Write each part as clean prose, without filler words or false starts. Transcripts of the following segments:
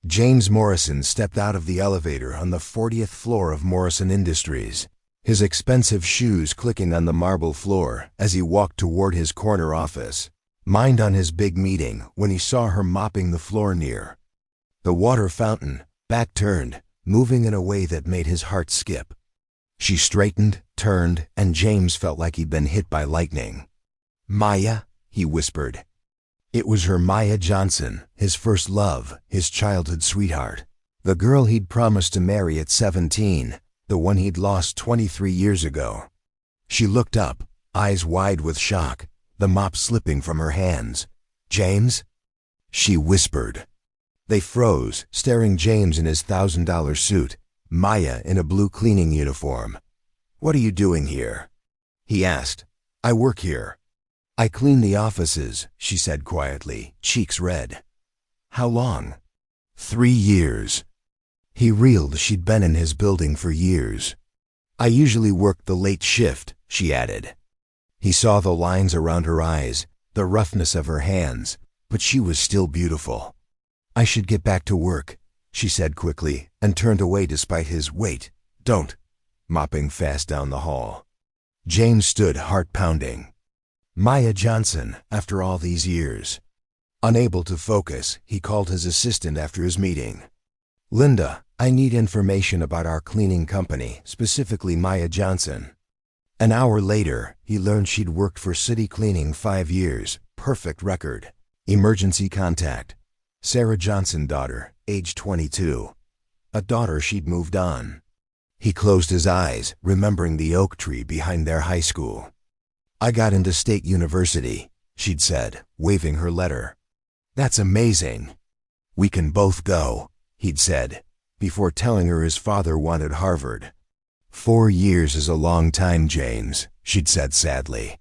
James Morrison stepped out of the elevator on the 40th floor of Morrison Industries, his expensive shoes clicking on the marble floor as he walked toward his corner office, mind on his big meeting when he saw her mopping the floor near the water fountain, back turned, moving in a way that made his heart skip. She straightened, turned, and James felt like he'd been hit by lightning. "Maya," he whispered. It was her Maya Johnson, his first love, his childhood sweetheart. The girl he'd promised to marry at 17, the one he'd lost 23 years ago. She looked up, eyes wide with shock, the mop slipping from her hands. "James?" she whispered. They froze, staring James in his $1,000 suit, Maya in a blue cleaning uniform. "What are you doing here?" he asked. "I work here." "I clean the offices," she said quietly, cheeks red. "How long?" 3 years. He reeled. She'd been in his building for years. "I usually work the late shift," she added. He saw the lines around her eyes, the roughness of her hands, but she was still beautiful. "I should get back to work," she said quickly, and turned away despite his "Wait, don't," mopping fast down the hall. James stood, heart pounding. Maya Johnson, after all these years. Unable to focus, he called his assistant after his meeting. "Linda, I need information about our cleaning company, specifically Maya Johnson." An hour later, he learned she'd worked for City Cleaning 5 years, perfect record. Emergency contact. Sarah Johnson, daughter, age 22. A daughter she'd moved on. He closed his eyes, remembering the oak tree behind their high school. "I got into State University," she'd said, waving her letter. "That's amazing." "We can both go," he'd said, before telling her his father wanted Harvard. 4 years is a long time, James, she'd said sadly.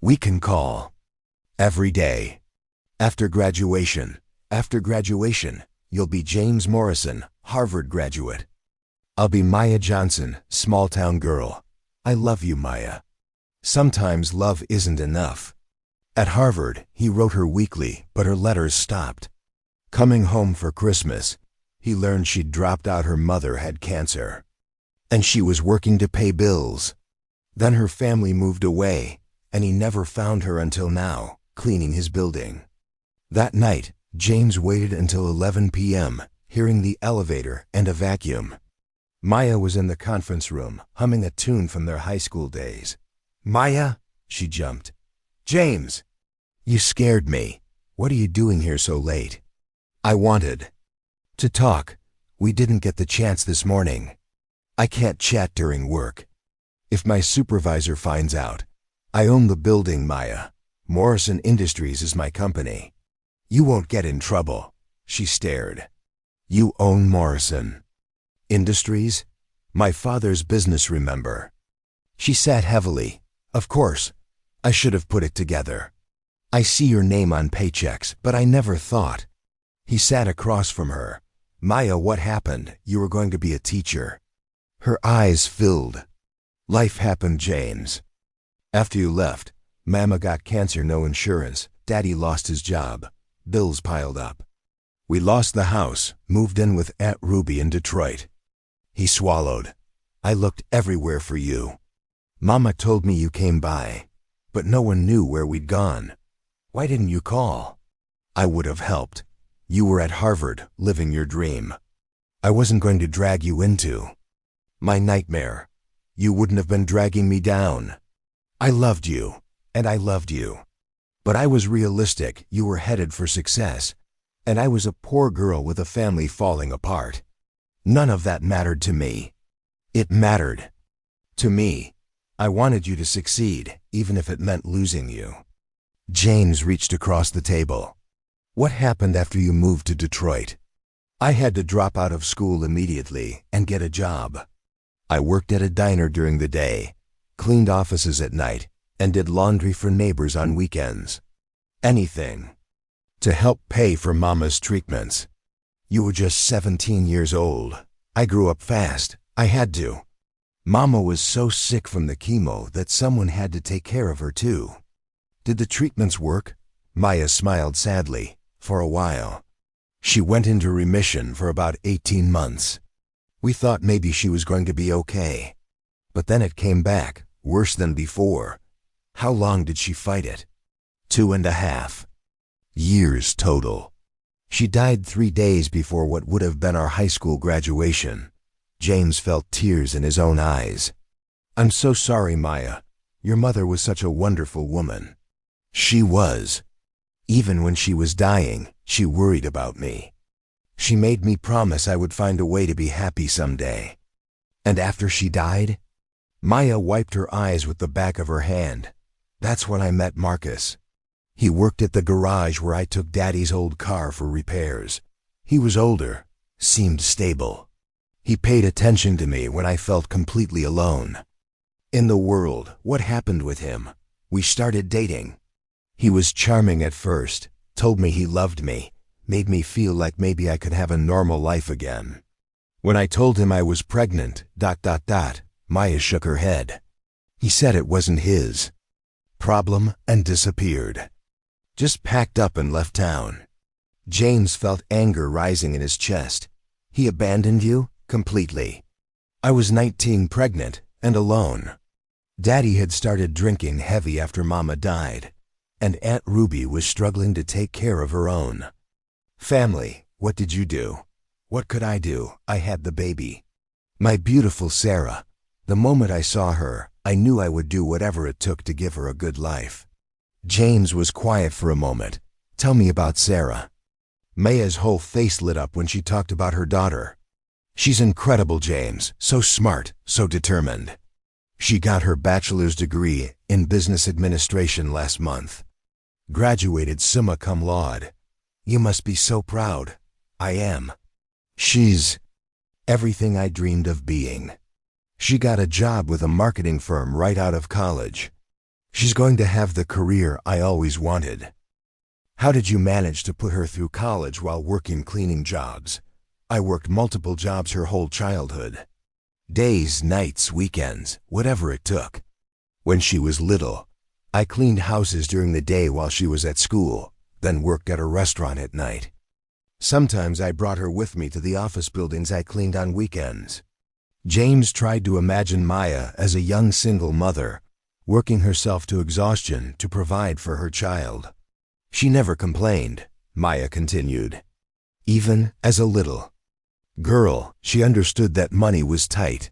"We can call. Every day. After graduation, you'll be James Morrison, Harvard graduate. I'll be Maya Johnson, small-town girl. I love you, Maya." Sometimes love isn't enough. At Harvard, he wrote her weekly, but her letters stopped. Coming home for Christmas, he learned she'd dropped out. Her mother had cancer, and she was working to pay bills. Then her family moved away, and he never found her until now, cleaning his building. That night, James waited until 11 p.m., hearing the elevator and a vacuum. Maya was in the conference room, humming a tune from their high school days. "Maya," she jumped. "James!" "You scared me. What are you doing here so late?" "I wanted to talk. We didn't get the chance this morning. I can't chat during work. If my supervisor finds out, I own the building, Maya. Morrison Industries is my company." "You won't get in trouble." She stared. "You own Morrison Industries? My father's business, remember?" She sat heavily. "Of course. I should have put it together. I see your name on paychecks, but I never thought." He sat across from her. "Maya, what happened? You were going to be a teacher." Her eyes filled. "Life happened, James. After you left, Mama got cancer, no insurance. Daddy lost his job. Bills piled up. We lost the house, moved in with Aunt Ruby in Detroit." He swallowed. "I looked everywhere for you. Mama told me you came by, but no one knew where we'd gone. Why didn't you call? I would have helped. You were at Harvard, living your dream. I wasn't going to drag you into my nightmare. You wouldn't have been dragging me down. I loved you, and I loved you. But I was realistic. You were headed for success, and I was a poor girl with a family falling apart. None of that mattered to me. It mattered to me. I wanted you to succeed, even if it meant losing you." James reached across the table. "What happened after you moved to Detroit?" "I had to drop out of school immediately and get a job. I worked at a diner during the day, cleaned offices at night, and did laundry for neighbors on weekends. Anything to help pay for Mama's treatments. You were just 17 years old. I grew up fast. I had to. Mama was so sick from the chemo that someone had to take care of her too." "Did the treatments work?" Maya smiled sadly. "For a while." She went into remission for about 18 months. We thought maybe she was going to be okay. But then it came back, worse than before. How long did she fight it? 2.5 years total. She died 3 days before what would have been our high school graduation. James felt tears in his own eyes. I'm so sorry, Maya. Your mother was such a wonderful woman. She was. Even when she was dying, she worried about me. She made me promise I would find a way to be happy someday. And after she died? Maya wiped her eyes with the back of her hand. That's when I met Marcus. He worked at the garage where I took Daddy's old car for repairs. He was older, seemed stable. He paid attention to me when I felt completely alone. In the world, what happened with him? We started dating. He was charming at first, told me he loved me, made me feel like maybe I could have a normal life again. When I told him I was pregnant, Maya shook her head. He said it wasn't his problem and disappeared. Just packed up and left town. James felt anger rising in his chest. He abandoned you? Completely. I was 19, pregnant, and alone. Daddy had started drinking heavy after Mama died, and Aunt Ruby was struggling to take care of her own family. What did you do? What could I do? I had the baby. My beautiful Sarah. The moment I saw her, I knew I would do whatever it took to give her a good life. James was quiet for a moment. Tell me about Sarah. Maya's whole face lit up when she talked about her daughter. She's incredible, James. So smart, so determined. She got her bachelor's degree in business administration last month. Graduated summa cum laude. You must be so proud. I am. She's everything I dreamed of being. She got a job with a marketing firm right out of college. She's going to have the career I always wanted. How did you manage to put her through college while working cleaning jobs? I worked multiple jobs her whole childhood. Days, nights, weekends, whatever it took. When she was little, I cleaned houses during the day while she was at school, then worked at a restaurant at night. Sometimes I brought her with me to the office buildings I cleaned on weekends. James tried to imagine Maya as a young single mother, working herself to exhaustion to provide for her child. She never complained, Maya continued. Even as a little girl, she understood that money was tight.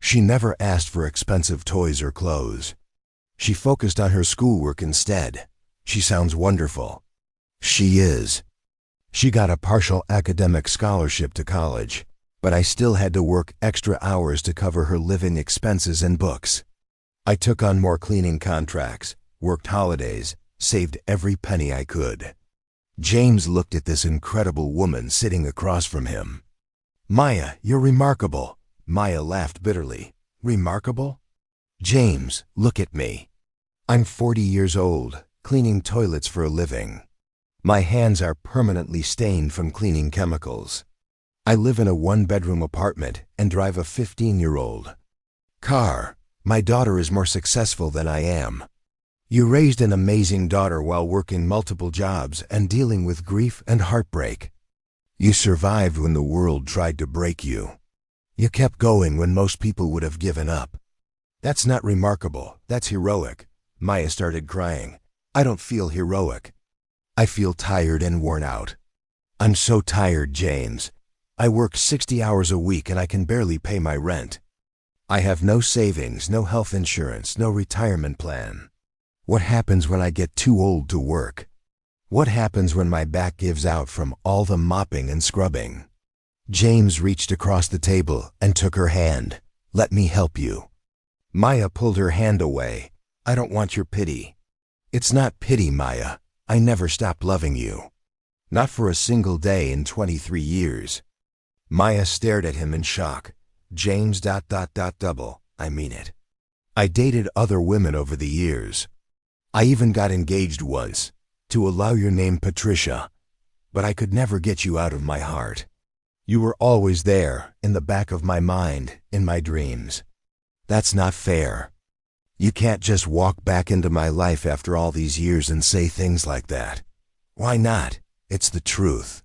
She never asked for expensive toys or clothes. She focused on her schoolwork instead. She sounds wonderful. She is. She got a partial academic scholarship to college, but I still had to work extra hours to cover her living expenses and books. I took on more cleaning contracts, worked holidays, saved every penny I could. James looked at this incredible woman sitting across from him. Maya, you're remarkable. Maya laughed bitterly. Remarkable? James, look at me. I'm 40 years old, cleaning toilets for a living. My hands are permanently stained from cleaning chemicals. I live in a 1-bedroom apartment and drive a 15-year-old car. My daughter is more successful than I am. You raised an amazing daughter while working multiple jobs and dealing with grief and heartbreak. You survived when the world tried to break you. You kept going when most people would have given up. That's not remarkable, that's heroic. Maya started crying. I don't feel heroic. I feel tired and worn out. I'm so tired, James. I work 60 hours a week and I can barely pay my rent. I have no savings, no health insurance, no retirement plan. What happens when I get too old to work? What happens when my back gives out from all the mopping and scrubbing? James reached across the table and took her hand. Let me help you. Maya pulled her hand away. I don't want your pity. It's not pity, Maya. I never stopped loving you. Not for a single day in 23 years. Maya stared at him in shock. James ... I mean it. I dated other women over the years. I even got engaged once, to allow your name Patricia, but I could never get you out of my heart. You were always there, in the back of my mind, in my dreams. That's not fair. You can't just walk back into my life after all these years and say things like that. Why not? It's the truth.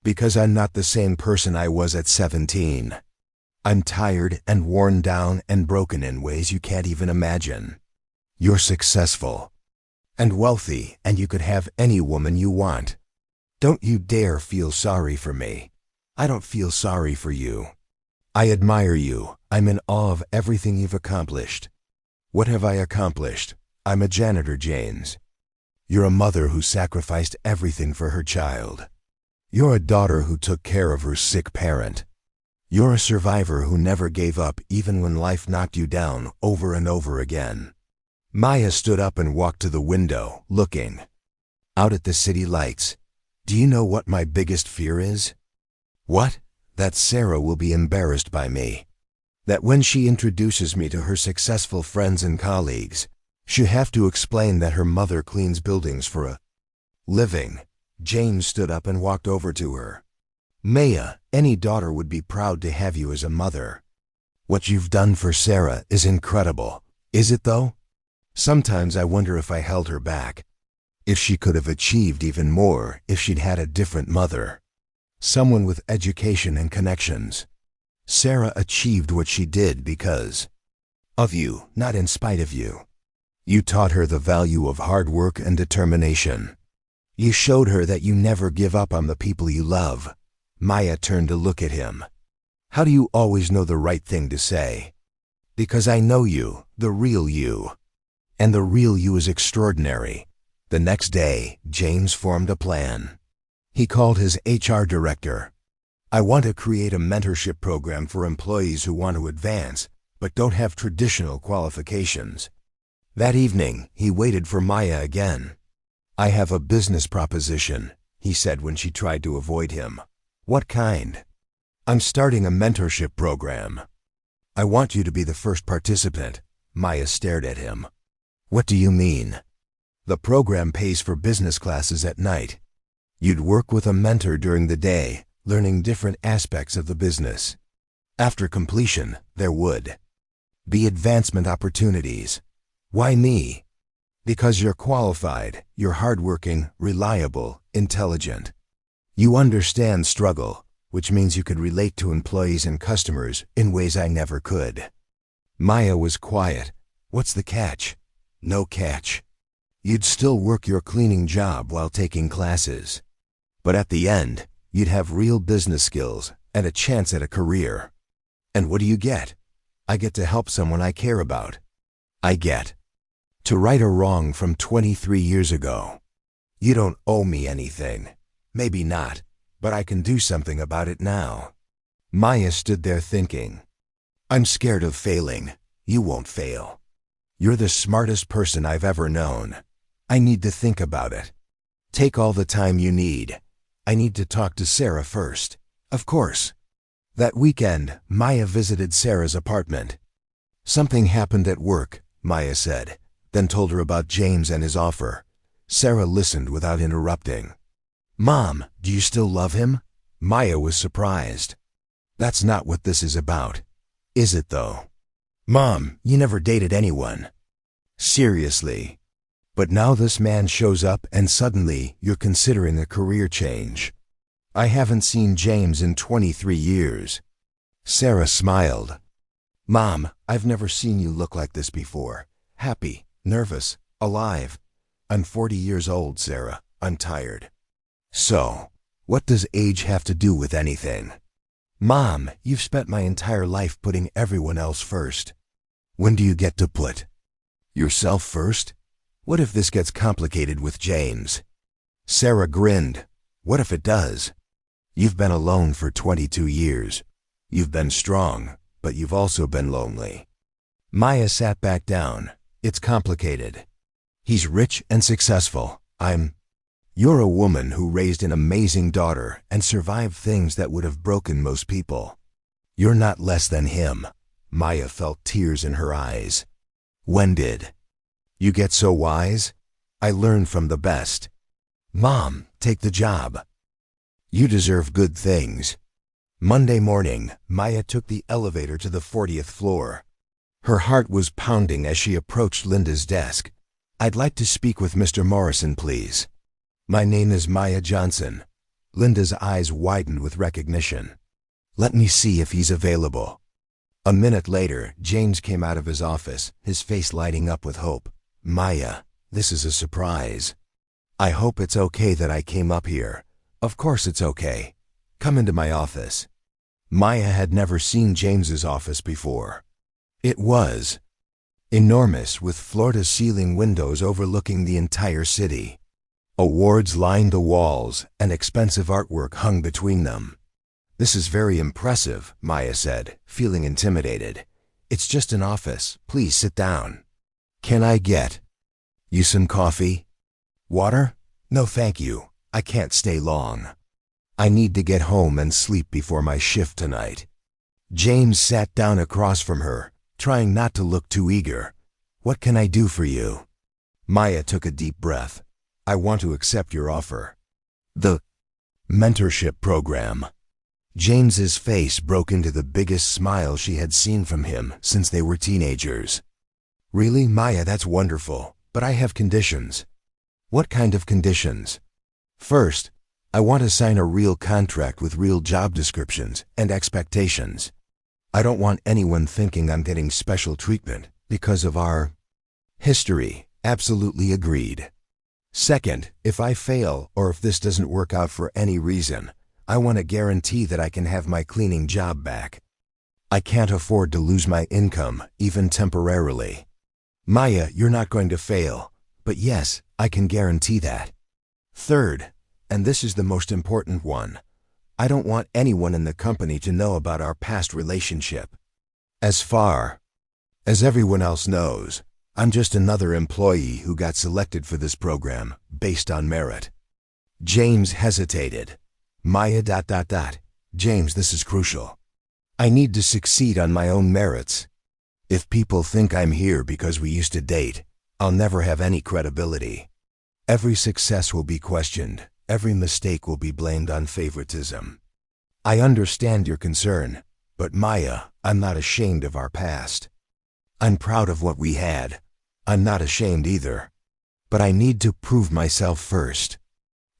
Because I'm not the same person I was at 17. I'm tired and worn down and broken in ways you can't even imagine. You're successful and wealthy, and you could have any woman you want. Don't you dare feel sorry for me. I don't feel sorry for you. I admire you. I'm in awe of everything you've accomplished. What have I accomplished? I'm a janitor, James. You're a mother who sacrificed everything for her child. You're a daughter who took care of her sick parent. You're a survivor who never gave up even when life knocked you down over and over again. Maya stood up and walked to the window, looking out at the city lights. Do you know what my biggest fear is? What? That Sarah will be embarrassed by me. That when she introduces me to her successful friends and colleagues, she'll have to explain that her mother cleans buildings for a living. James stood up and walked over to her. Maya, any daughter would be proud to have you as a mother. What you've done for Sarah is incredible. Is it though? Sometimes I wonder if I held her back. If she could have achieved even more if she'd had a different mother. Someone with education and connections. Sarah achieved what she did because of you, not in spite of you. You taught her the value of hard work and determination. You showed her that you never give up on the people you love. Maya turned to look at him. How do you always know the right thing to say? Because I know you, the real you. And the real you is extraordinary. The next day, James formed a plan. He called his HR director. I want to create a mentorship program for employees who want to advance, but don't have traditional qualifications. That evening, he waited for Maya again. I have a business proposition, he said when she tried to avoid him. What kind? I'm starting a mentorship program. I want you to be the first participant. Maya stared at him. What do you mean? The program pays for business classes at night. You'd work with a mentor during the day, learning different aspects of the business. After completion, there would be advancement opportunities. Why me? Because you're qualified, you're hardworking, reliable, intelligent. You understand struggle, which means you could relate to employees and customers in ways I never could. Maya was quiet. What's the catch? No catch. You'd still work your cleaning job while taking classes. But at the end, you'd have real business skills and a chance at a career. And what do you get? I get to help someone I care about. I get to right a wrong from 23 years ago. You don't owe me anything. Maybe not, but I can do something about it now. Maya stood there thinking. I'm scared of failing. You won't fail. You're the smartest person I've ever known. I need to think about it. Take all the time you need. I need to talk to Sarah first. Of course. That weekend, Maya visited Sarah's apartment. Something happened at work, Maya said, then told her about James and his offer. Sarah listened without interrupting. Mom, do you still love him? Maya was surprised. That's not what this is about. Is it though? Mom, you never dated anyone. Seriously. But now this man shows up and suddenly you're considering a career change. I haven't seen James in 23 years. Sarah smiled. Mom, I've never seen you look like this before. Happy, nervous, alive. I'm 40 years old, Sarah. I'm tired. So, what does age have to do with anything? Mom, you've spent my entire life putting everyone else first. When do you get to put yourself first? What if this gets complicated with James? Sarah grinned. What if it does? You've been alone for 22 years. You've been strong, but you've also been lonely. Maya sat back down. It's complicated. He's rich and successful. You're a woman who raised an amazing daughter and survived things that would have broken most people. You're not less than him. Maya felt tears in her eyes. When did you get so wise? I learned from the best. Mom, take the job. You deserve good things. Monday morning, Maya took the elevator to the 40th floor. Her heart was pounding as she approached Linda's desk. I'd like to speak with Mr. Morrison, please. My name is Maya Johnson. Linda's eyes widened with recognition. "Let me see if he's available." A minute later, James came out of his office, his face lighting up with hope. "Maya, this is a surprise. I hope it's okay that I came up here." "Of course it's okay. Come into my office." Maya had never seen James's office before. It was enormous, with floor-to-ceiling windows overlooking the entire city. Awards lined the walls, and expensive artwork hung between them. "This is very impressive," Maya said, feeling intimidated. "It's just an office. Please sit down." "Can I get you some coffee? Water?" "No, thank you. I can't stay long. I need to get home and sleep before my shift tonight." James sat down across from her, trying not to look too eager. "What can I do for you?" Maya took a deep breath. "I want to accept your offer." "The mentorship program." James's face broke into the biggest smile she had seen from him since they were teenagers. "Really, Maya, that's wonderful, but I have conditions." "What kind of conditions?" "First, I want to sign a real contract with real job descriptions and expectations. I don't want anyone thinking I'm getting special treatment because of our history." "Absolutely agreed." "Second, if I fail or if this doesn't work out for any reason, I want to guarantee that I can have my cleaning job back. I can't afford to lose my income, even temporarily." "Maya, you're not going to fail, but yes, I can guarantee that." "Third, and this is the most important one, I don't want anyone in the company to know about our past relationship. As far as everyone else knows, I'm just another employee who got selected for this program based on merit." James hesitated. "Maya ... James, this is crucial. I need to succeed on my own merits. If people think I'm here because we used to date, I'll never have any credibility. Every success will be questioned. Every mistake will be blamed on favoritism. I understand your concern, but Maya, I'm not ashamed of our past. I'm proud of what we had. I'm not ashamed either. But I need to prove myself first.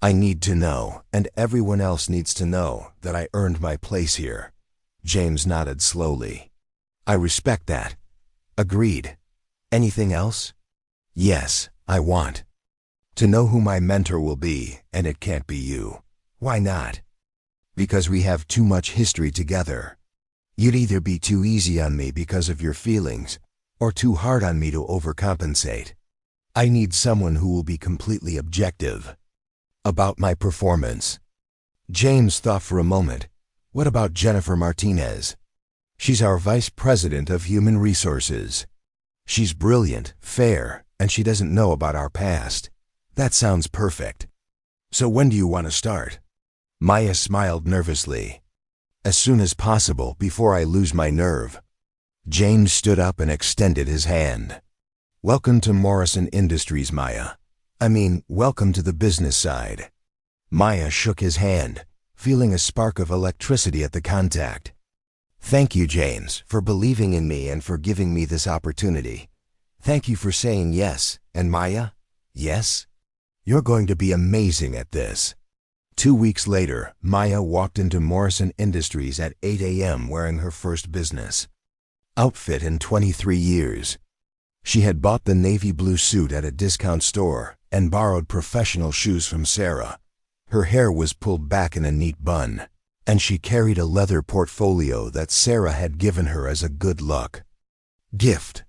I need to know, and everyone else needs to know, that I earned my place here." James nodded slowly. "I respect that." "Agreed. Anything else?" "Yes, I want to know who my mentor will be, and it can't be you." "Why not?" "Because we have too much history together. You'd either be too easy on me because of your feelings, or too hard on me to overcompensate. I need someone who will be completely objective about my performance." James thought for a moment. "What about Jennifer Martinez? She's our Vice President of Human Resources. She's brilliant, fair, and she doesn't know about our past." "That sounds perfect. So when do you want to start?" Maya smiled nervously. "As soon as possible, before I lose my nerve." James stood up and extended his hand. "Welcome to Morrison Industries, Maya. Welcome to the business side." Maya shook his hand, feeling a spark of electricity at the contact. "Thank you, James, for believing in me and for giving me this opportunity. Thank you for saying yes. And Maya?" "Yes?" "You're going to be amazing at this." 2 weeks later, Maya walked into Morrison Industries at 8 a.m. wearing her first business outfit in 23 years. She had bought the navy blue suit at a discount store and borrowed professional shoes from Sarah. Her hair was pulled back in a neat bun, and she carried a leather portfolio that Sarah had given her as a good luck gift.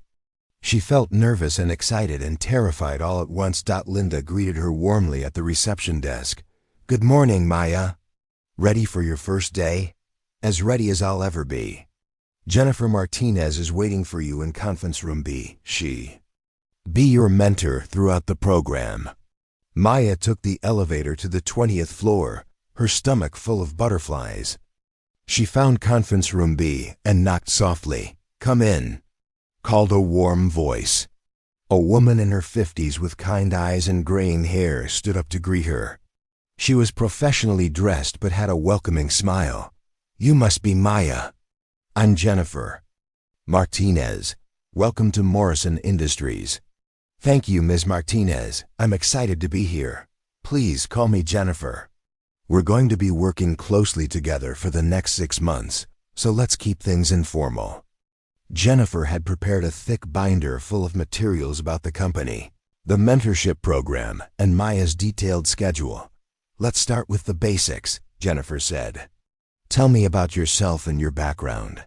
She felt nervous and excited and terrified all at once. Linda greeted her warmly at the reception desk. "Good morning, Maya. Ready for your first day?" "As ready as I'll ever be. Jennifer Martinez is waiting for you in conference room B. She be your mentor throughout the program." Maya took the elevator to the 20th floor, her stomach full of butterflies. She found conference room B and knocked softly. "Come in," called a warm voice. A woman in her 50s with kind eyes and graying hair stood up to greet her. She was professionally dressed but had a welcoming smile. "You must be Maya." "I'm Jennifer Martinez. Welcome to Morrison Industries." "Thank you, Ms. Martinez. I'm excited to be here. Please call me Jennifer." We're going to be working closely together for the next 6 months, so let's keep things informal. Jennifer had prepared a thick binder full of materials about the company, the mentorship program, and Maya's detailed schedule. Let's start with the basics, Jennifer said. Tell me about yourself and your background.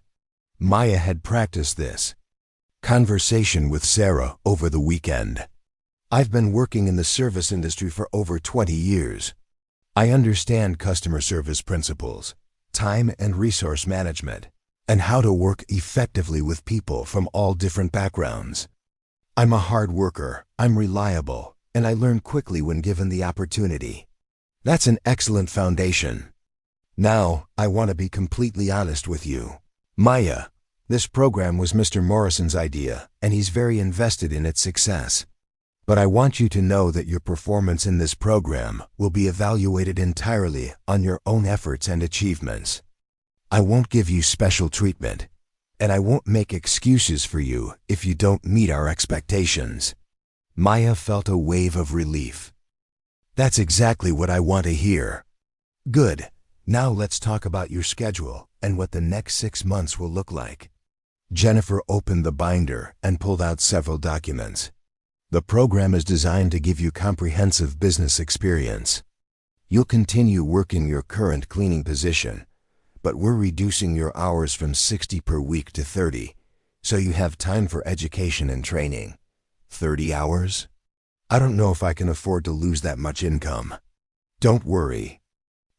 Maya had practiced this conversation with Sarah over the weekend. I've been working in the service industry for over 20 years. I understand customer service principles, time and resource management, and how to work effectively with people from all different backgrounds. I'm a hard worker, I'm reliable, and I learn quickly when given the opportunity. That's an excellent foundation. Now, I want to be completely honest with you. Maya, this program was Mr. Morrison's idea, and he's very invested in its success. But I want you to know that your performance in this program will be evaluated entirely on your own efforts and achievements. I won't give you special treatment, and I won't make excuses for you if you don't meet our expectations. Maya felt a wave of relief. That's exactly what I want to hear. Good. Now let's talk about your schedule and what the next 6 months will look like. Jennifer opened the binder and pulled out several documents. The program is designed to give you comprehensive business experience. You'll continue working your current cleaning position, but we're reducing your hours from 60 per week to 30, so you have time for education and training. 30 hours? I don't know if I can afford to lose that much income. Don't worry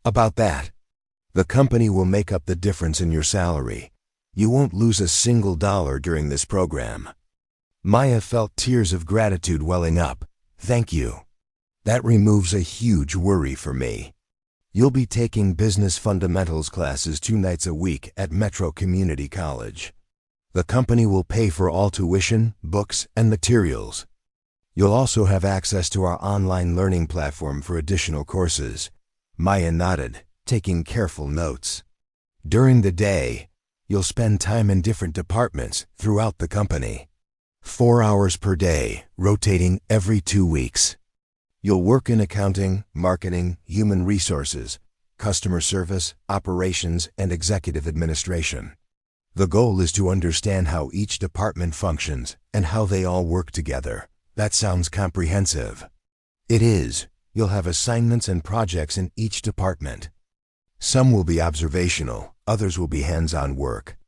about that. The company will make up the difference in your salary. You won't lose a single dollar during this program. Maya felt tears of gratitude welling up. Thank you. That removes a huge worry for me. You'll be taking business fundamentals classes 2 nights a week at Metro Community College. The company will pay for all tuition, books, and materials. You'll also have access to our online learning platform for additional courses. Maya nodded, taking careful notes. During the day, you'll spend time in different departments throughout the company. 4 hours per day, rotating every 2 weeks. You'll work in accounting, marketing, human resources, customer service, operations, and executive administration. The goal is to understand how each department functions and how they all work together. That sounds comprehensive. It is. You'll have assignments and projects in each department. Some will be observational, others will be hands-on work.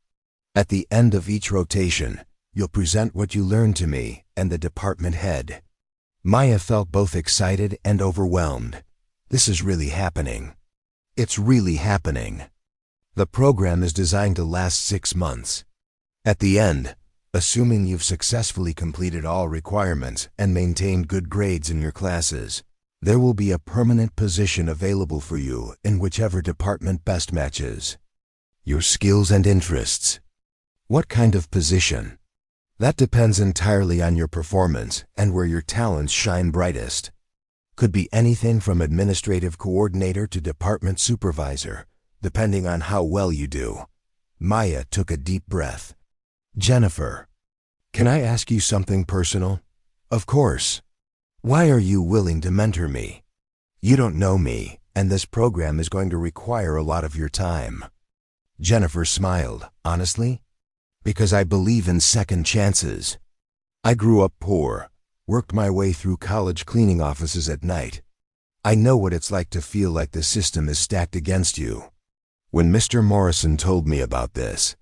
At the end of each rotation, you'll present what you learned to me and the department head. Maya felt both excited and overwhelmed. This is really happening. It's really happening. The program is designed to last 6 months. At the end, assuming you've successfully completed all requirements and maintained good grades in your classes, there will be a permanent position available for you in whichever department best matches your skills and interests. What kind of position? That depends entirely on your performance and where your talents shine brightest. Could be anything from administrative coordinator to department supervisor, depending on how well you do. Maya took a deep breath. Jennifer, can I ask you something personal? Of course. Why are you willing to mentor me? You don't know me, and this program is going to require a lot of your time. Jennifer smiled. Honestly? Because I believe in second chances. I grew up poor, worked my way through college cleaning offices at night. I know what it's like to feel like the system is stacked against you. When Mr. Morrison told me about this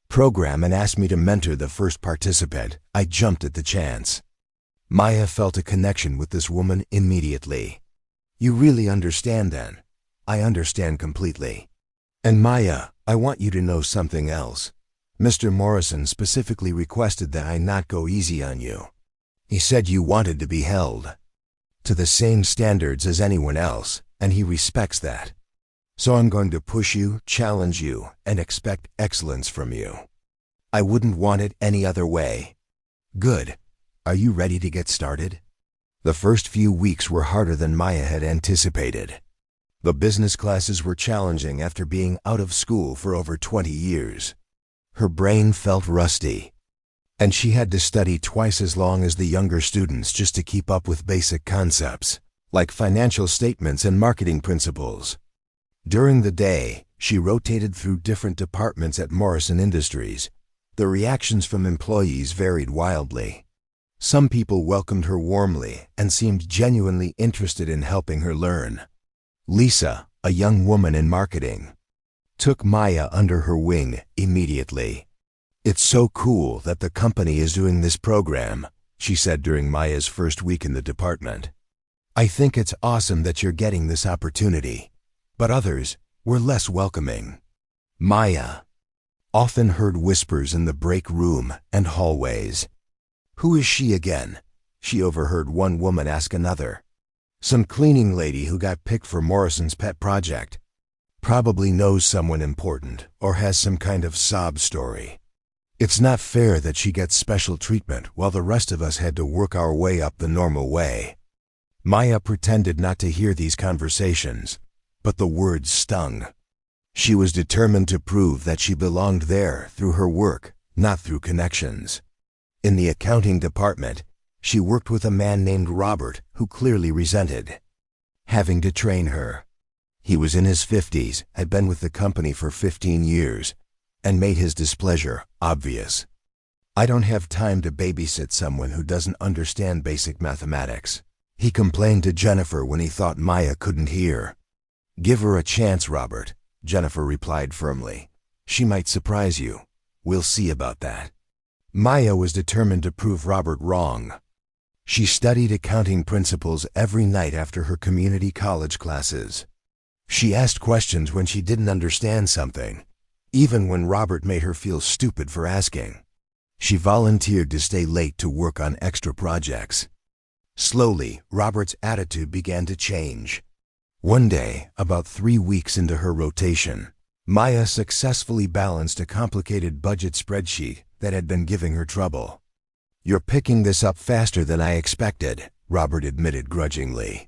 program and asked me to mentor the first participant, I jumped at the chance. Maya felt a connection with this woman immediately. You really understand then? I understand completely. And Maya, I want you to know something else. Mr. Morrison specifically requested that I not go easy on you. He said you wanted to be held to the same standards as anyone else, and he respects that. So I'm going to push you, challenge you, and expect excellence from you. I wouldn't want it any other way. Good. Are you ready to get started? The first few weeks were harder than Maya had anticipated. The business classes were challenging after being out of school for over 20 years. Her brain felt rusty, and she had to study twice as long as the younger students just to keep up with basic concepts, like financial statements and marketing principles. During the day, she rotated through different departments at Morrison Industries. The reactions from employees varied wildly. Some people welcomed her warmly and seemed genuinely interested in helping her learn. Lisa, a young woman in marketing, took Maya under her wing immediately. "It's so cool that the company is doing this program," she said during Maya's first week in the department. "I think it's awesome that you're getting this opportunity." But others were less welcoming. Maya often heard whispers in the break room and hallways. "Who is she again?" she overheard one woman ask another. "Some cleaning lady who got picked for Morrison's pet project. Probably knows someone important or has some kind of sob story. It's not fair that she gets special treatment while the rest of us had to work our way up the normal way." Maya pretended not to hear these conversations, but the words stung. She was determined to prove that she belonged there through her work, not through connections. In the accounting department, she worked with a man named Robert who clearly resented having to train her. He was in his 50s, had been with the company for 15 years, and made his displeasure obvious. "I don't have time to babysit someone who doesn't understand basic mathematics," he complained to Jennifer when he thought Maya couldn't hear. "Give her a chance, Robert," Jennifer replied firmly. "She might surprise you. We'll see about that." Maya was determined to prove Robert wrong. She studied accounting principles every night after her community college classes. She asked questions when she didn't understand something, even when Robert made her feel stupid for asking. She volunteered to stay late to work on extra projects. Slowly, Robert's attitude began to change. One day, about 3 weeks into her rotation, Maya successfully balanced a complicated budget spreadsheet that had been giving her trouble. "You're picking this up faster than I expected," Robert admitted grudgingly.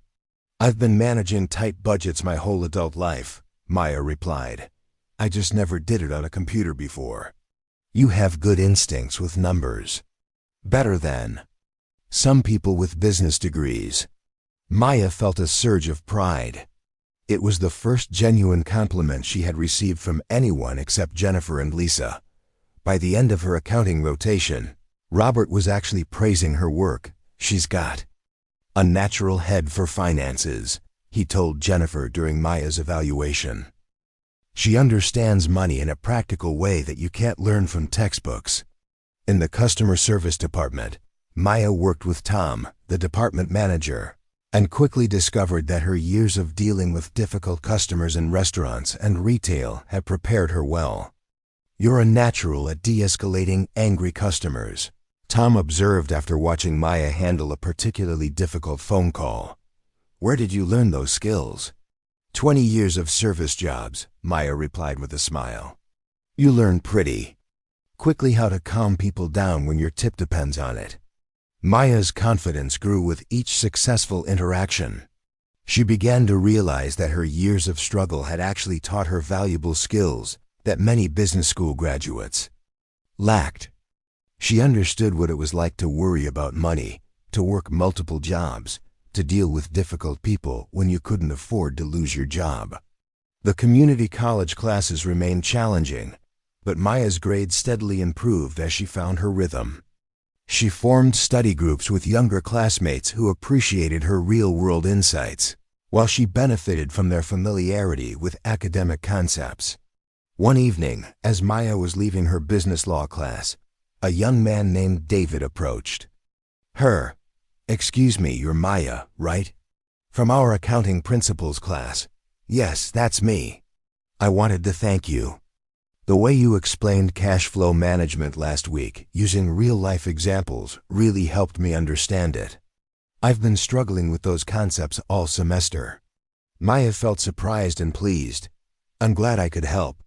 "I've been managing tight budgets my whole adult life," Maya replied. "I just never did it on a computer before." "You have good instincts with numbers. Better than some people with business degrees." Maya felt a surge of pride. It was the first genuine compliment she had received from anyone except Jennifer and Lisa. By the end of her accounting rotation, Robert was actually praising her work. "She's got a natural head for finances," he told Jennifer during Maya's evaluation. "She understands money in a practical way that you can't learn from textbooks." In the customer service department, Maya worked with Tom, the department manager, and quickly discovered that her years of dealing with difficult customers in restaurants and retail had prepared her well. "You're a natural at de-escalating angry customers," Tom observed after watching Maya handle a particularly difficult phone call. "Where did you learn those skills?" 20 years of service jobs," Maya replied with a smile. "You learn pretty quickly how to calm people down when your tip depends on it." Maya's confidence grew with each successful interaction. She began to realize that her years of struggle had actually taught her valuable skills that many business school graduates lacked. She understood what it was like to worry about money, to work multiple jobs, to deal with difficult people when you couldn't afford to lose your job. The community college classes remained challenging, but Maya's grades steadily improved as she found her rhythm. She formed study groups with younger classmates who appreciated her real-world insights, while she benefited from their familiarity with academic concepts. One evening, as Maya was leaving her business law class, a young man named David approached her. "Excuse me, you're Maya, right? From our accounting principles class." "Yes, that's me. I wanted to thank you. The way you explained cash flow management last week using real-life examples really helped me understand it. I've been struggling with those concepts all semester." Maya felt surprised and pleased. "I'm glad I could help.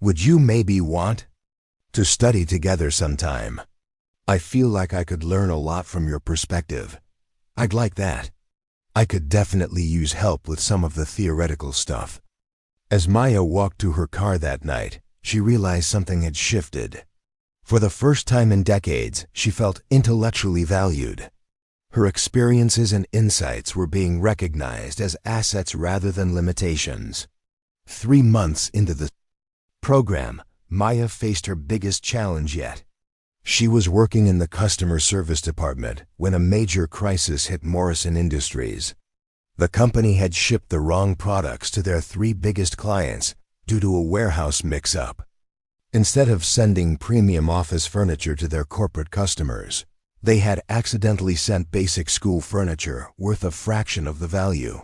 Would you maybe want to study together sometime? I feel like I could learn a lot from your perspective." "I'd like that. I could definitely use help with some of the theoretical stuff." As Maya walked to her car that night, she realized something had shifted. For the first time in decades, she felt intellectually valued. Her experiences and insights were being recognized as assets rather than limitations. 3 months into the program, Maya faced her biggest challenge yet. She was working in the customer service department when a major crisis hit Morrison Industries. The company had shipped the wrong products to their 3 biggest clients due to a warehouse mix-up. Instead of sending premium office furniture to their corporate customers, they had accidentally sent basic school furniture worth a fraction of the value.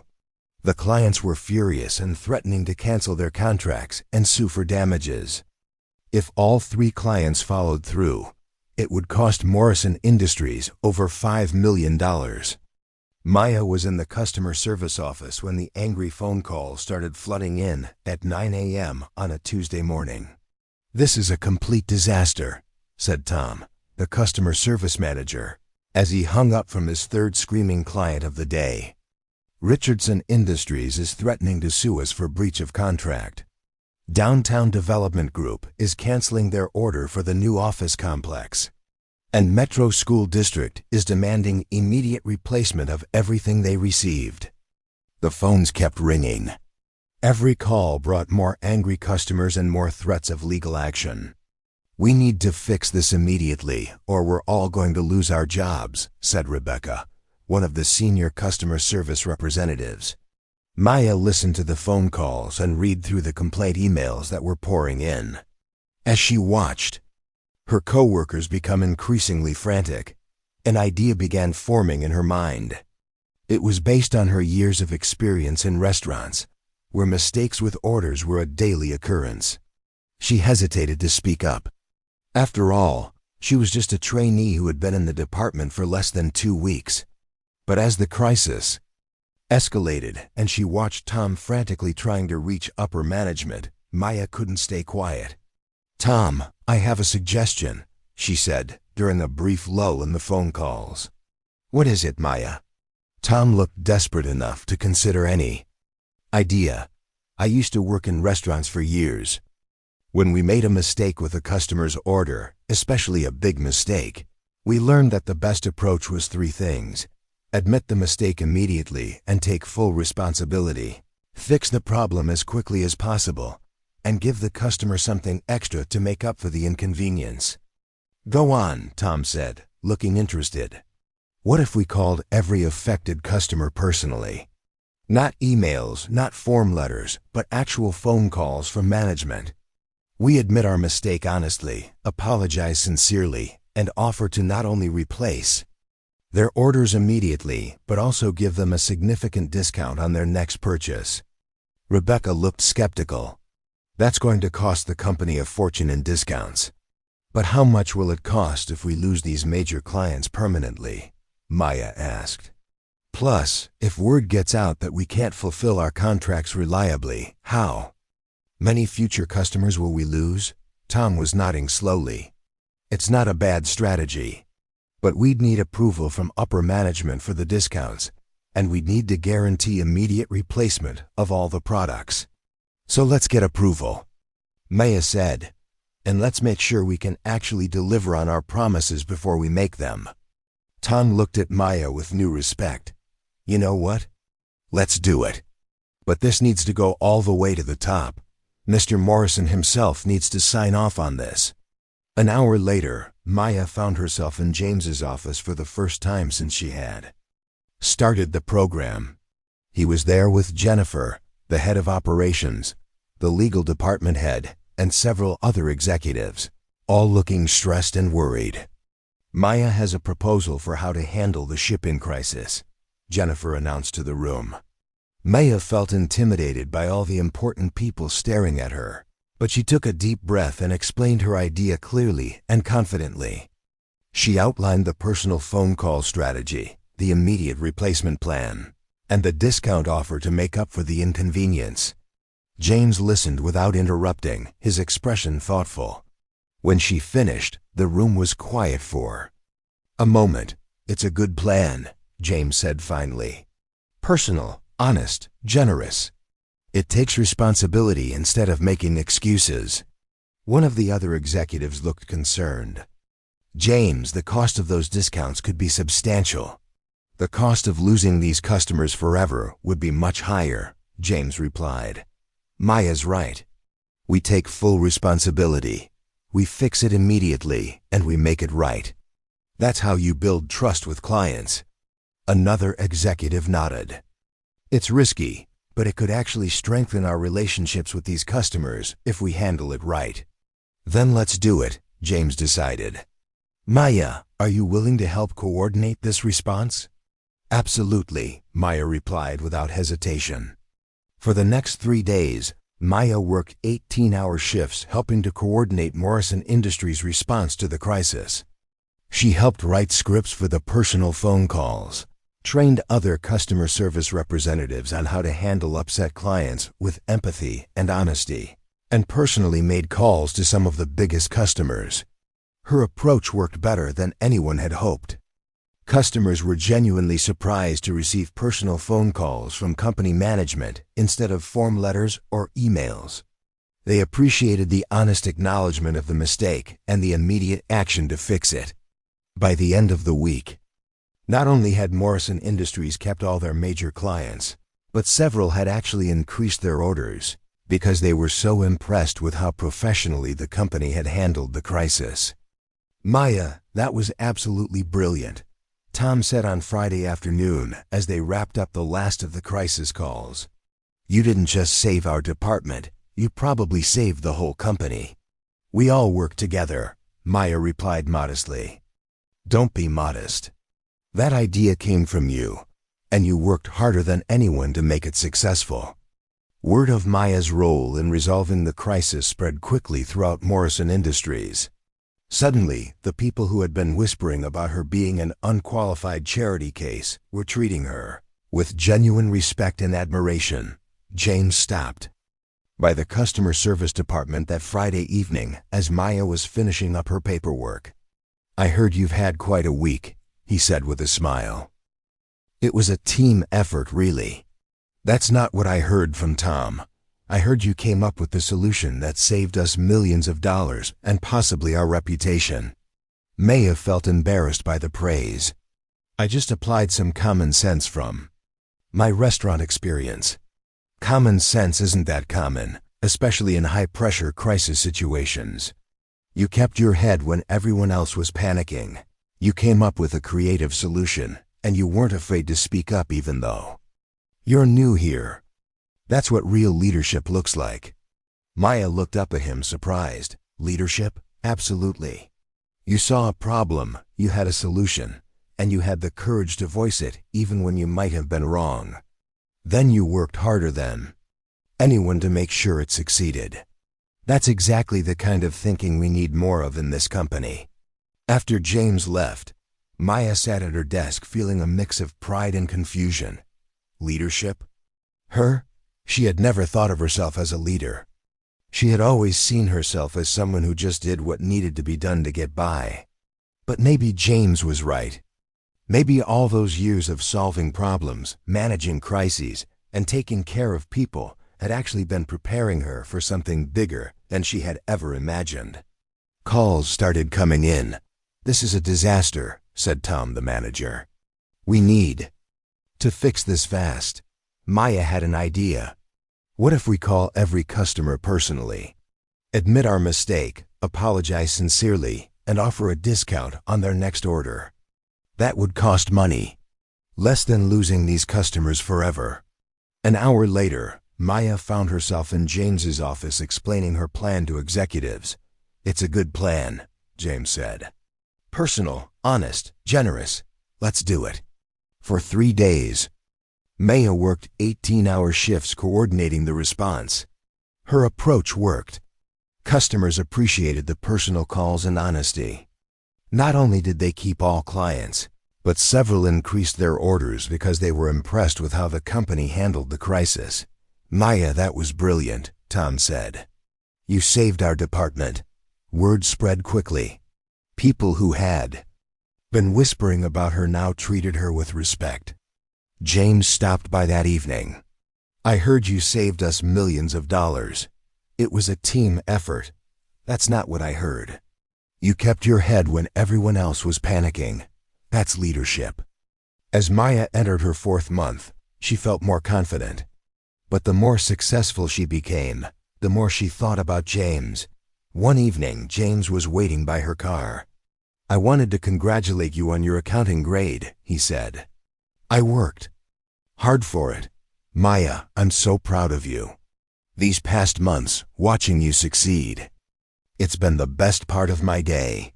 The clients were furious and threatening to cancel their contracts and sue for damages. If all 3 clients followed through, it would cost Morrison Industries over $5 million. Maya was in the customer service office when the angry phone calls started flooding in at 9 a.m. on a Tuesday morning. "This is a complete disaster," said Tom, the customer service manager, as he hung up from his 3rd screaming client of the day. "Richardson Industries is threatening to sue us for breach of contract. Downtown Development Group is canceling their order for the new office complex. And Metro School District is demanding immediate replacement of everything they received." The phones kept ringing. Every call brought more angry customers and more threats of legal action. "We need to fix this immediately, or we're all going to lose our jobs," said Rebecca, one of the senior customer service representatives. Maya listened to the phone calls and read through the complaint emails that were pouring in. As she watched, her coworkers become increasingly frantic. An idea began forming in her mind. It was based on her years of experience in restaurants, where mistakes with orders were a daily occurrence. She hesitated to speak up. After all, she was just a trainee who had been in the department for less than 2 weeks. But as the crisis escalated and she watched Tom frantically trying to reach upper management, Maya couldn't stay quiet. "Tom, I have a suggestion," she said during a brief lull in the phone calls. "What is it, Maya?" Tom looked desperate enough to consider any idea. "I used to work in restaurants for years. When we made a mistake with a customer's order, especially a big mistake, we learned that the best approach was 3 things. Admit the mistake immediately and take full responsibility. Fix the problem as quickly as possible, and give the customer something extra to make up for the inconvenience." "Go on," Tom said, looking interested. "What if we called every affected customer personally? Not emails, not form letters, but actual phone calls from management. We admit our mistake honestly, apologize sincerely, and offer to not only replace their orders immediately, but also give them a significant discount on their next purchase." Rebecca looked skeptical. "That's going to cost the company a fortune in discounts. But how much will it cost if we lose these major clients permanently?" Maya asked. "Plus, if word gets out that we can't fulfill our contracts reliably, how many future customers will we lose?" Tom was nodding slowly. "It's not a bad strategy. But we'd need approval from upper management for the discounts, and we'd need to guarantee immediate replacement of all the products. So let's get approval," Maya said, "and let's make sure we can actually deliver on our promises before we make them." Tom looked at Maya with new respect. "You know what? Let's do it. But this needs to go all the way to the top. Mr. Morrison himself needs to sign off on this." An hour later, Maya found herself in James's office for the first time since she had started the program. He was there with Jennifer, the head of operations, the legal department head, and several other executives, all looking stressed and worried. "Maya has a proposal for how to handle the shipping crisis," Jennifer announced to the room. Maya felt intimidated by all the important people staring at her. But she took a deep breath and explained her idea clearly and confidently. She outlined the personal phone call strategy, the immediate replacement plan, and the discount offer to make up for the inconvenience. James listened without interrupting, his expression thoughtful. When she finished, the room was quiet for a moment. "It's a good plan," James said finally. "Personal, honest, generous. It takes responsibility instead of making excuses." One of the other executives looked concerned. "James, the cost of those discounts could be substantial." "The cost of losing these customers forever would be much higher," James replied. Maya's right. We take full responsibility. We fix it immediately, and we make it right. That's how you build trust with clients. Another executive nodded. It's risky, but it could actually strengthen our relationships with these customers if we handle it right. Then let's do it, James decided. Maya, are you willing to help coordinate this response? Absolutely, Maya replied without hesitation. For the next 3 days, Maya worked 18-hour shifts helping to coordinate Morrison Industries' response to the crisis. She helped write scripts for the personal phone calls, trained other customer service representatives on how to handle upset clients with empathy and honesty, and personally made calls to some of the biggest customers. Her approach worked better than anyone had hoped. Customers were genuinely surprised to receive personal phone calls from company management instead of form letters or emails. They appreciated the honest acknowledgement of the mistake and the immediate action to fix it. By the end of the week, not only had Morrison Industries kept all their major clients, but several had actually increased their orders because they were so impressed with how professionally the company had handled the crisis. Maya, that was absolutely brilliant, Tom said on Friday afternoon as they wrapped up the last of the crisis calls. You didn't just save our department, you probably saved the whole company. We all work together, Maya replied modestly. Don't be modest. That idea came from you, and you worked harder than anyone to make it successful. Word of Maya's role in resolving the crisis spread quickly throughout Morrison Industries. Suddenly, the people who had been whispering about her being an unqualified charity case were treating her with genuine respect and admiration. James stopped by the customer service department that Friday evening as Maya was finishing up her paperwork. I heard you've had quite a week, he said with a smile. It was a team effort, really. That's not what I heard from Tom. I heard you came up with the solution that saved us millions of dollars and possibly our reputation. Maya felt embarrassed by the praise. I just applied some common sense from my restaurant experience. Common sense isn't that common, especially in high-pressure crisis situations. You kept your head when everyone else was panicking. You came up with a creative solution, and you weren't afraid to speak up even though you're new here. That's what real leadership looks like. Maya looked up at him surprised. Leadership? Absolutely. You saw a problem, you had a solution, and you had the courage to voice it even when you might have been wrong. Then you worked harder than anyone to make sure it succeeded. That's exactly the kind of thinking we need more of in this company. After James left, Maya sat at her desk feeling a mix of pride and confusion. Leadership? Her? She had never thought of herself as a leader. She had always seen herself as someone who just did what needed to be done to get by. But maybe James was right. Maybe all those years of solving problems, managing crises, and taking care of people had actually been preparing her for something bigger than she had ever imagined. Calls started coming in. This is a disaster, said Tom, the manager. We need to fix this fast. Maya had an idea. What if we call every customer personally, admit our mistake, apologize sincerely, and offer a discount on their next order? That would cost money, less than losing these customers forever. An hour later, Maya found herself in James's office explaining her plan to executives. It's a good plan, James said. Personal, honest, generous. Let's do it. For 3 days, Maya worked 18-hour shifts coordinating the response. Her approach worked. Customers appreciated the personal calls and honesty. Not only did they keep all clients, but several increased their orders because they were impressed with how the company handled the crisis. Maya, that was brilliant, Tom said. You saved our department. Word spread quickly. People who had been whispering about her now treated her with respect. James stopped by that evening. I heard you saved us millions of dollars. It was a team effort. That's not what I heard. You kept your head when everyone else was panicking. That's leadership. As Maya entered her 4th month, she felt more confident. But the more successful she became, the more she thought about James. One evening, James was waiting by her car. "I wanted to congratulate you on your accounting grade," he said. "I worked hard for it. Maya, I'm so proud of you. These past months, watching you succeed, it's been the best part of my day."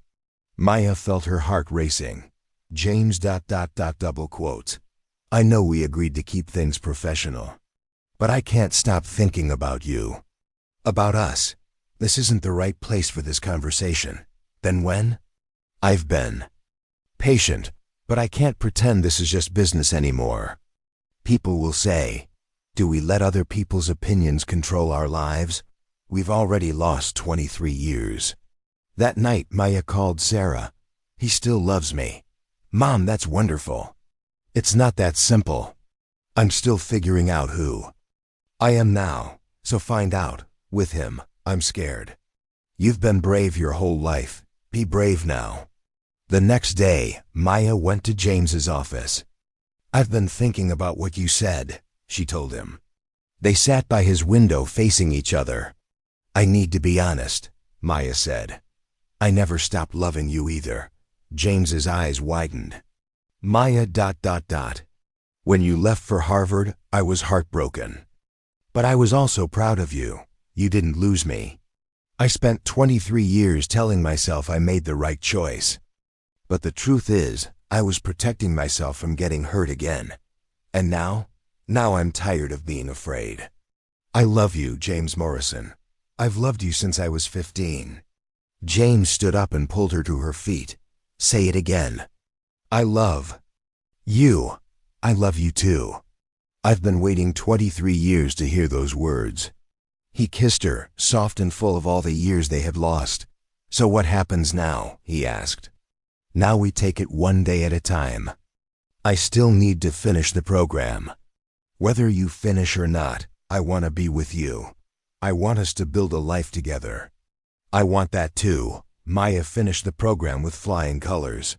Maya felt her heart racing. James ... double quotes. "I know we agreed to keep things professional, but I can't stop thinking about you. About us. This isn't the right place for this conversation." "Then when?" "I've been patient, but I can't pretend this is just business anymore. People will say, do we let other people's opinions control our lives? We've already lost 23 years. That night, Maya called Sarah. "He still loves me." "Mom, that's wonderful." "It's not that simple. I'm still figuring out who I am now, so find out. With him, I'm scared." "You've been brave your whole life. Be brave now." The next day, Maya went to James's office. "I've been thinking about what you said," she told him. They sat by his window facing each other. "I need to be honest," Maya said. "I never stopped loving you either." James's eyes widened. Maya ... "When you left for Harvard, I was heartbroken. But I was also proud of you. You didn't lose me. I spent 23 years telling myself I made the right choice. But the truth is, I was protecting myself from getting hurt again. And now I'm tired of being afraid. I love you, James Morrison. I've loved you since I was 15. James stood up and pulled her to her feet. "Say it again." "I love you. I love you too." "I've been waiting 23 years to hear those words." He kissed her, soft and full of all the years they had lost. "So what happens now?" he asked. "Now we take it one day at a time. I still need to finish the program. Whether you finish or not, I want to be with you. I want us to build a life together." "I want that too." Maya finished the program with flying colors.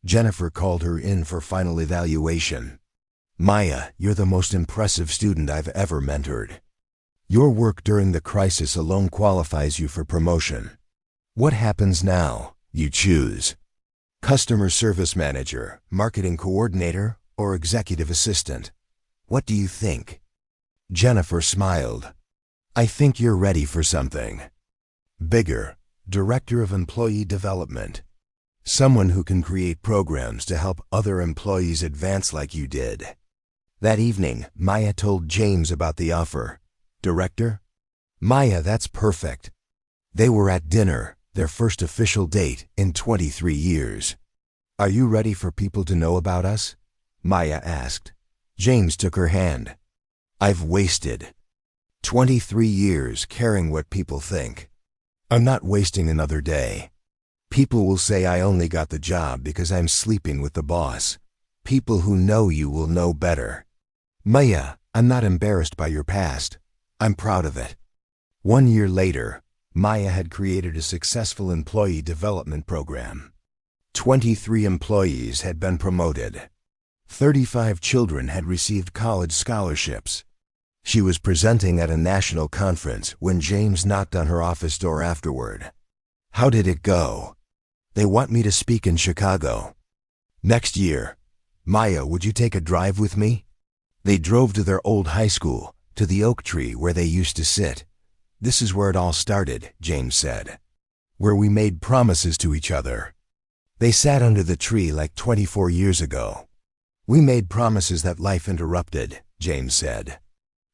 Jennifer called her in for final evaluation. "Maya, you're the most impressive student I've ever mentored. Your work during the crisis alone qualifies you for promotion. What happens now? You choose. Customer service manager, marketing coordinator, or executive assistant. What do you think?" Jennifer smiled. "I think you're ready for something bigger. Director of Employee Development. Someone who can create programs to help other employees advance like you did." That evening, Maya told James about the offer. "Director?" "Maya, that's perfect." They were at dinner, their first official date in 23 years. "Are you ready for people to know about us?" Maya asked. James took her hand. "I've wasted 23 years caring what people think. I'm not wasting another day. People will say I only got the job because I'm sleeping with the boss. People who know you will know better. Maya, I'm not embarrassed by your past. I'm proud of it." 1 year later, Maya had created a successful employee development program. 23 employees had been promoted. 35 children had received college scholarships. She was presenting at a national conference when James knocked on her office door afterward. "How did it go?" "They want me to speak in Chicago next year. Maya, would you take a drive with me?" They drove to their old high school, to the oak tree where they used to sit. "This is where it all started," James said. "Where we made promises to each other." They sat under the tree like 24 years ago. "We made promises that life interrupted," James said.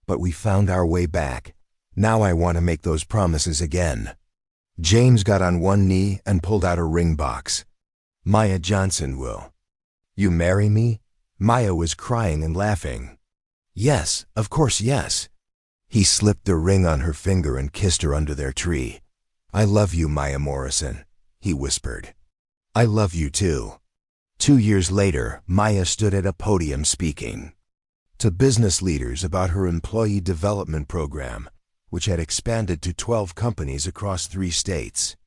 "But we found our way back. Now I want to make those promises again." James got on one knee and pulled out a ring box. "Maya Johnson, will you marry me?" Maya was crying and laughing. "Yes, of course, yes." He slipped the ring on her finger and kissed her under their tree. "I love you, Maya Morrison," he whispered. "I love you too." 2 years later, Maya stood at a podium speaking to business leaders about her employee development program, which had expanded to 12 companies across 3 states.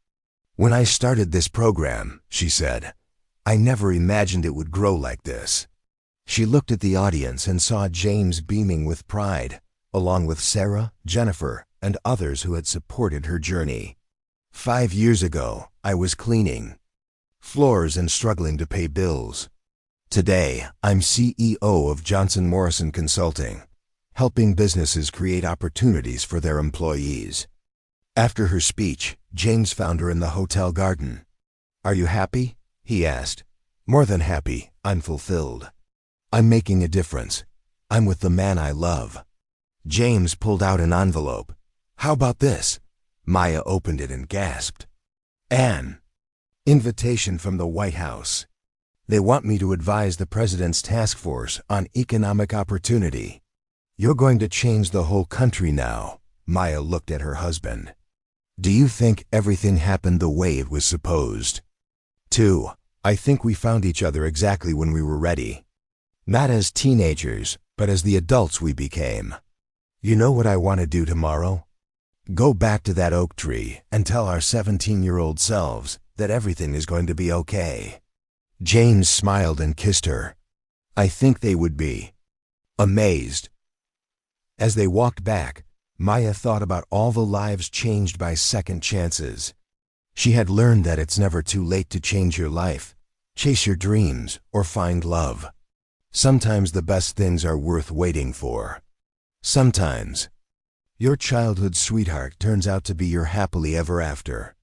"When I started this program," she said, "I never imagined it would grow like this." She looked at the audience and saw James beaming with pride. along with Sarah, Jennifer, and others who had supported her journey. 5 years ago, I was cleaning floors and struggling to pay bills. Today, I'm CEO of Johnson Morrison Consulting, helping businesses create opportunities for their employees. After her speech, James found her in the hotel garden. "Are you happy?" he asked. "More than happy, I'm fulfilled. I'm making a difference. I'm with the man I love." James pulled out an envelope. "How about this?" Maya opened it and gasped. "An invitation from the White House. They want me to advise the President's task force on economic opportunity. You're going to change the whole country now." Maya looked at her husband. "Do you think everything happened the way it was supposed?" 2. I think we found each other exactly when we were ready. Not as teenagers, but as the adults we became. You know what I want to do tomorrow? Go back to that oak tree and tell our 17-year-old selves that everything is going to be okay. James smiled and kissed her. I think they would be amazed. As they walked back, Maya thought about all the lives changed by second chances. She had learned that it's never too late to change your life, chase your dreams, or find love. Sometimes the best things are worth waiting for. Sometimes your childhood sweetheart turns out to be your happily ever after.